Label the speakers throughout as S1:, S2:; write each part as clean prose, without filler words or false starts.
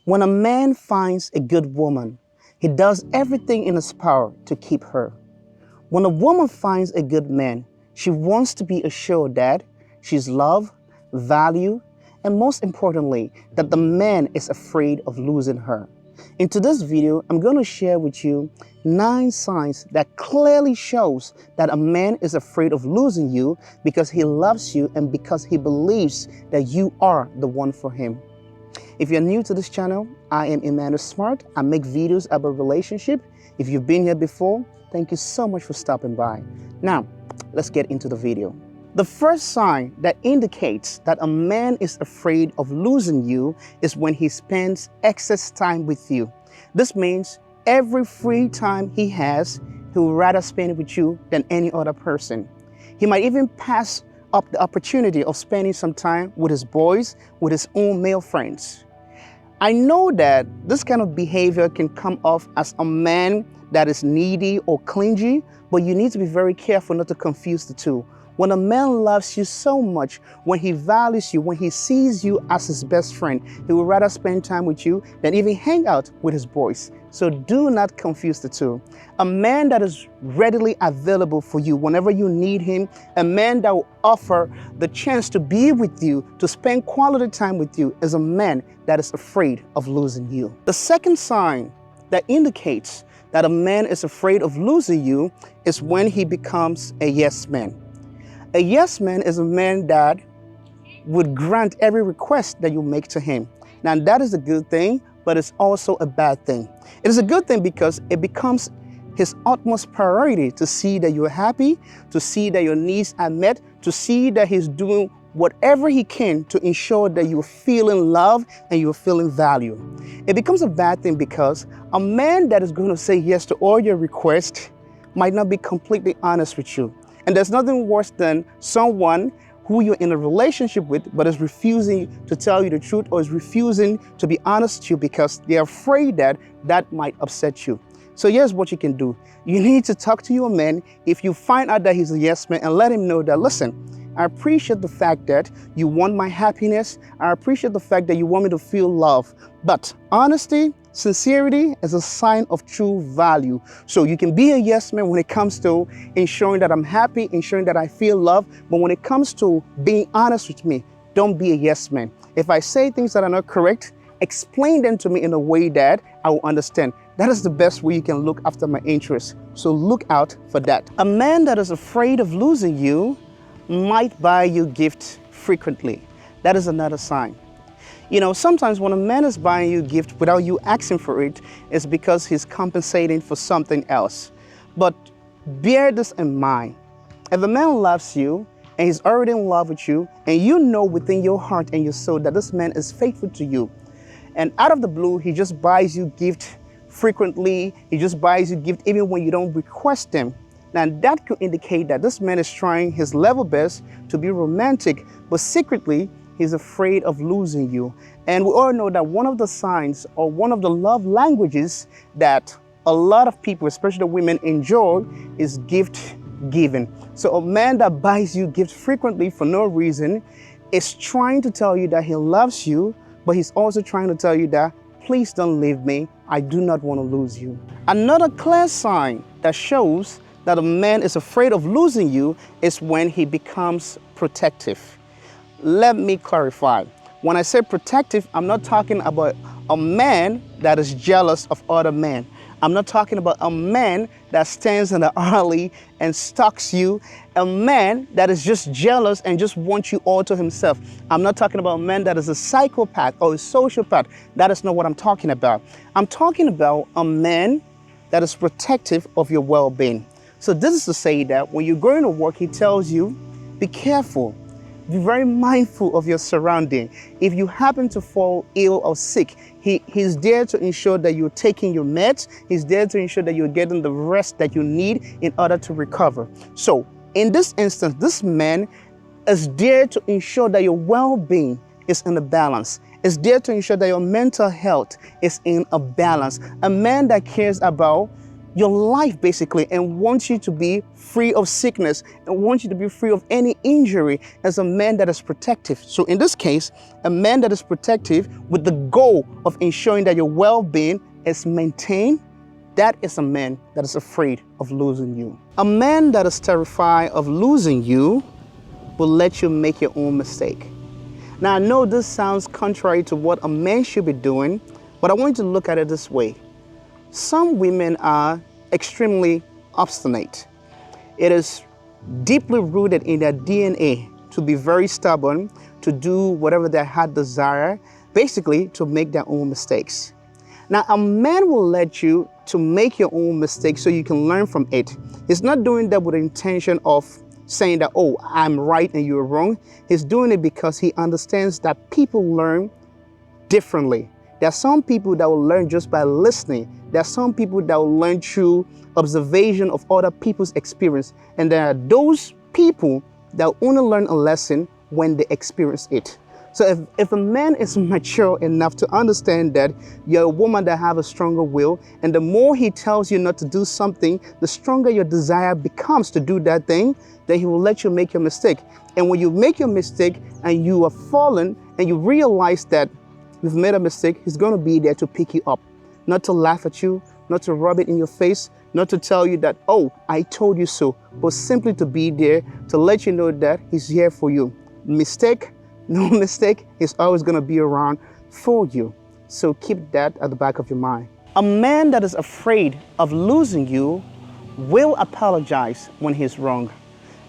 S1: When a man finds a good woman, he does everything in his power to keep her. When a woman finds a good man, she wants to be assured that she's loved, valued, and most importantly, that the man is afraid of losing her. In today's video, I'm going to share with you 9 signs that clearly shows that a man is afraid of losing you because he loves you and because he believes that you are the one for him. If you're new to this channel, I am Emmanuel Smarth. I make videos about relationship. If you've been here before, thank you so much for stopping by. Now, let's get into the video. The first sign that indicates that a man is afraid of losing you is when he spends excess time with you. This means every free time he has, he would rather spend it with you than any other person. He might even pass up the opportunity of spending some time with his boys, with his own male friends. I know that this kind of behavior can come off as a man that is needy or clingy, but you need to be very careful not to confuse the two. When a man loves you so much, when he values you, when he sees you as his best friend, he would rather spend time with you than even hang out with his boys. So do not confuse the two. A man that is readily available for you whenever you need him, a man that will offer the chance to be with you, to spend quality time with you, is a man that is afraid of losing you. The second sign that indicates that a man is afraid of losing you is when he becomes a yes man. A yes man is a man that would grant every request that you make to him. Now that is a good thing, but it's also a bad thing. It is a good thing because it becomes his utmost priority to see that you're happy, to see that your needs are met, to see that he's doing whatever he can to ensure that you're feeling love and you're feeling value. It becomes a bad thing because a man that is going to say yes to all your requests might not be completely honest with you. And there's nothing worse than someone who you're in a relationship with but is refusing to tell you the truth or is refusing to be honest with you because they're afraid that that might upset you. So here's what you can do. You need to talk to your man if you find out that he's a yes man and let him know that, listen, I appreciate the fact that you want my happiness. I appreciate the fact that you want me to feel love. But honesty, sincerity is a sign of true value. So you can be a yes man when it comes to ensuring that I'm happy, ensuring that I feel love. But when it comes to being honest with me, don't be a yes man. If I say things that are not correct, explain them to me in a way that I will understand. That is the best way you can look after my interests. So look out for that. A man that is afraid of losing you might buy you gifts frequently. That is another sign. You know, sometimes when a man is buying you gifts without you asking for it, it's because he's compensating for something else. But bear this in mind. If a man loves you and he's already in love with you, and you know within your heart and your soul that this man is faithful to you, and out of the blue, he just buys you gifts frequently, he just buys you gifts even when you don't request them, now that could indicate that this man is trying his level best to be romantic, but secretly, he's afraid of losing you. And we all know that one of the signs or one of the love languages that a lot of people, especially women, enjoy is gift giving. So a man that buys you gifts frequently for no reason is trying to tell you that he loves you, but he's also trying to tell you that, please don't leave me. I do not want to lose you. Another clear sign that shows that a man is afraid of losing you is when he becomes protective. Let me clarify. When I say protective, I'm not talking about a man that is jealous of other men. I'm not talking about a man that stands in the alley and stalks you, a man that is just jealous and just wants you all to himself. I'm not talking about a man that is a psychopath or a sociopath. That is not what I'm talking about. I'm talking about a man that is protective of your well-being. So this is to say that when you're going to work, he tells you, be careful. Be very mindful of your surrounding. If you happen to fall ill or sick, he's there to ensure that you're taking your meds. He's there to ensure that you're getting the rest that you need in order to recover. So in this instance, this man is there to ensure that your well-being is in a balance. Is there to ensure that your mental health is in a balance. A man that cares about your life basically, and wants you to be free of sickness and wants you to be free of any injury as a man that is protective. So in this case, a man that is protective with the goal of ensuring that your well-being is maintained, that is a man that is afraid of losing you. A man that is terrified of losing you will let you make your own mistake. Now, I know this sounds contrary to what a man should be doing, but I want you to look at it this way. Some women are extremely obstinate. It is deeply rooted in their DNA to be very stubborn, to do whatever their heart desire, basically to make their own mistakes. Now, a man will let you to make your own mistakes so you can learn from it. He's not doing that with the intention of saying that, oh, I'm right and you're wrong. He's doing it because he understands that people learn differently. There are some people that will learn just by listening. There are some people that will learn through observation of other people's experience. And there are those people that only learn a lesson when they experience it. So if a man is mature enough to understand that you're a woman that have a stronger will, and the more he tells you not to do something, the stronger your desire becomes to do that thing, then he will let you make your mistake. And when you make your mistake and you are fallen and you realize that you've made a mistake, he's going to be there to pick you up, not to laugh at you, not to rub it in your face, not to tell you that, oh, I told you so, but simply to be there to let you know that he's here for you. Mistake, no mistake, he's always going to be around for you. So keep that at the back of your mind. A man that is afraid of losing you will apologize when he's wrong.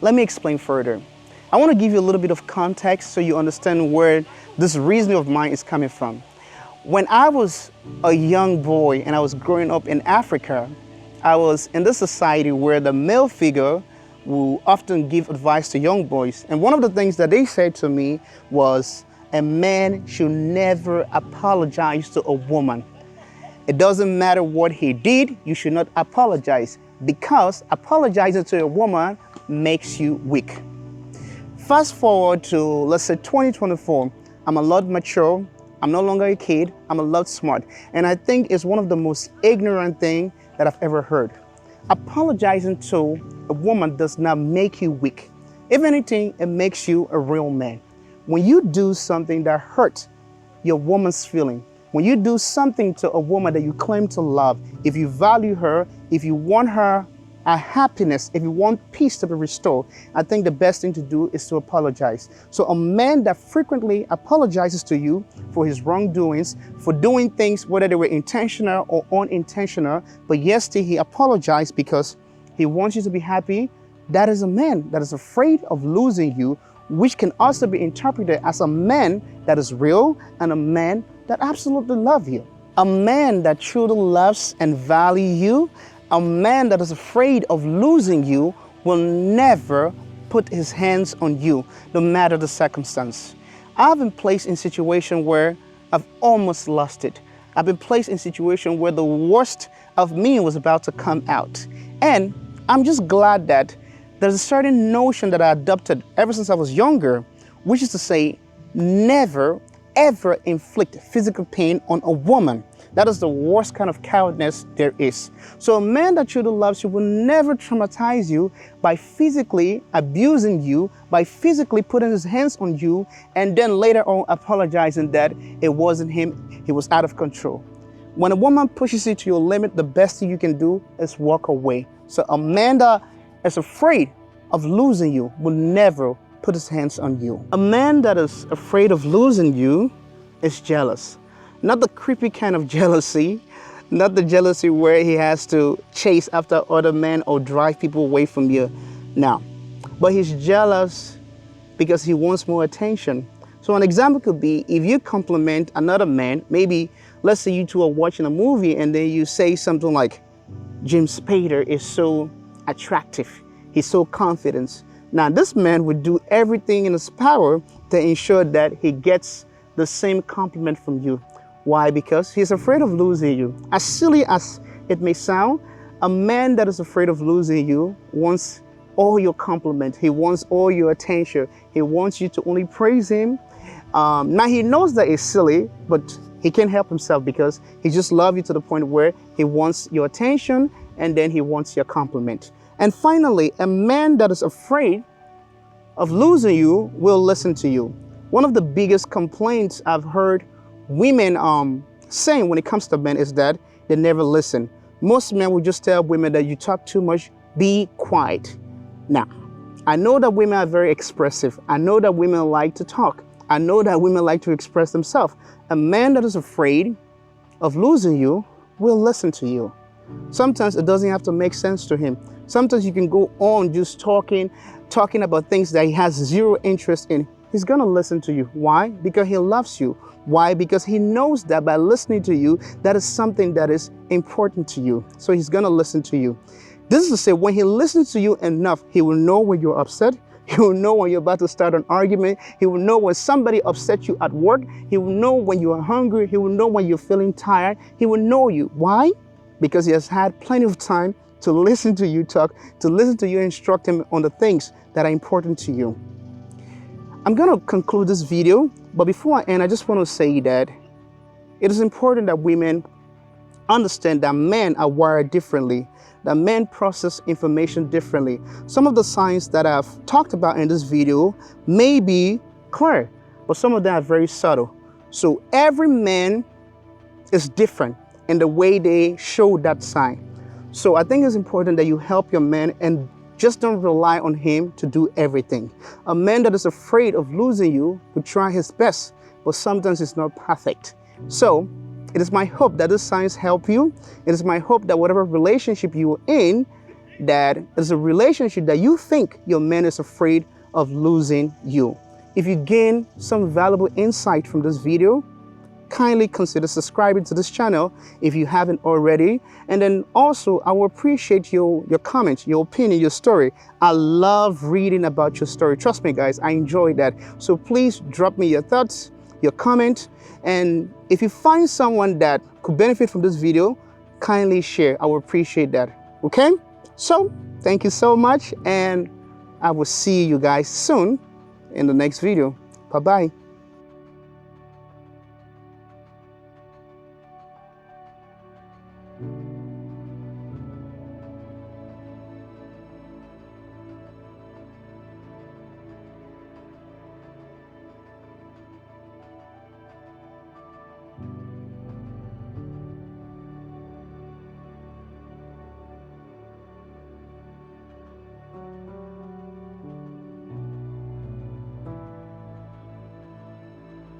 S1: Let me explain further. I want to give you a little bit of context so you understand where this reasoning of mine is coming from. When I was a young boy and I was growing up in Africa, I was in this society where the male figure will often give advice to young boys. And one of the things that they said to me was, a man should never apologize to a woman. It doesn't matter what he did, you should not apologize, because apologizing to a woman makes you weak. Fast forward to, let's say, 2024, I'm a lot mature, I'm no longer a kid, I'm a lot smart. And I think it's one of the most ignorant things that I've ever heard. Apologizing to a woman does not make you weak. If anything, it makes you a real man. When you do something that hurts your woman's feeling, when you do something to a woman that you claim to love, if you value her, if you want her happiness, if you want peace to be restored, I think the best thing to do is to apologize. So a man that frequently apologizes to you for his wrongdoings, for doing things, whether they were intentional or unintentional, but yes, still he apologized because he wants you to be happy, that is a man that is afraid of losing you, which can also be interpreted as a man that is real and a man that absolutely loves you. A man that truly loves and values you, a man that is afraid of losing you, will never put his hands on you, no matter the circumstance. I've been placed in situations where I've almost lost it. I've been placed in situations where the worst of me was about to come out. And I'm just glad that there's a certain notion that I adopted ever since I was younger, which is to say, never, ever inflict physical pain on a woman. That is the worst kind of cowardness there is. So a man that truly loves you will never traumatize you by physically abusing you, by physically putting his hands on you, and then later on apologizing that it wasn't him, he was out of control. When a woman pushes you to your limit, the best thing you can do is walk away. So a man that is afraid of losing you will never put his hands on you. A man that is afraid of losing you is jealous. Not the creepy kind of jealousy, not the jealousy where he has to chase after other men or drive people away from you. No, but he's jealous because he wants more attention. So an example could be if you compliment another man, maybe let's say you two are watching a movie and then you say something like, James Spader is so attractive, he's so confident. Now this man would do everything in his power to ensure that he gets the same compliment from you. Why? Because he's afraid of losing you. As silly as it may sound, a man that is afraid of losing you wants all your compliment. He wants all your attention. He wants you to only praise him. Now he knows that it's silly, but he can't help himself because he just loves you to the point where he wants your attention and then he wants your compliment. And finally, a man that is afraid of losing you will listen to you. One of the biggest complaints I've heard women saying when it comes to men is that they never listen. Most men will just tell women that you talk too much, be quiet. Now, I know that women are very expressive. I know that women like to talk. I know that women like to express themselves. A man that is afraid of losing you will listen to you. Sometimes it doesn't have to make sense to him. Sometimes you can go on just talking about things that he has zero interest in. He's gonna listen to you. Why? Because he loves you. Why? Because he knows that by listening to you, that is something that is important to you. So he's gonna listen to you. This is to say, when he listens to you enough, he will know when you're upset. He will know when you're about to start an argument. He will know when somebody upset you at work. He will know when you are hungry. He will know when you're feeling tired. He will know you. Why? Because he has had plenty of time to listen to you talk, to listen to you instruct him on the things that are important to you. I'm going to conclude this video, but before I end, I just want to say that it is important that women understand that men are wired differently, that men process information differently. Some of the signs that I've talked about in this video may be clear, but some of them are very subtle. So every man is different in the way they show that sign. So I think it's important that you help your man and just don't rely on him to do everything. A man that is afraid of losing you will try his best, but sometimes it's not perfect. So it is my hope that these signs help you. It is my hope that whatever relationship you're in, that is a relationship that you think your man is afraid of losing you. If you gain some valuable insight from this video, kindly consider subscribing to this channel if you haven't already. And then also, I will appreciate your comments, your opinion, your story. I love reading about your story. Trust me, guys, I enjoy that. So please drop me your thoughts, your comment. And if you find someone that could benefit from this video, kindly share. I will appreciate that. Okay? So thank you so much. And I will see you guys soon in the next video. Bye-bye.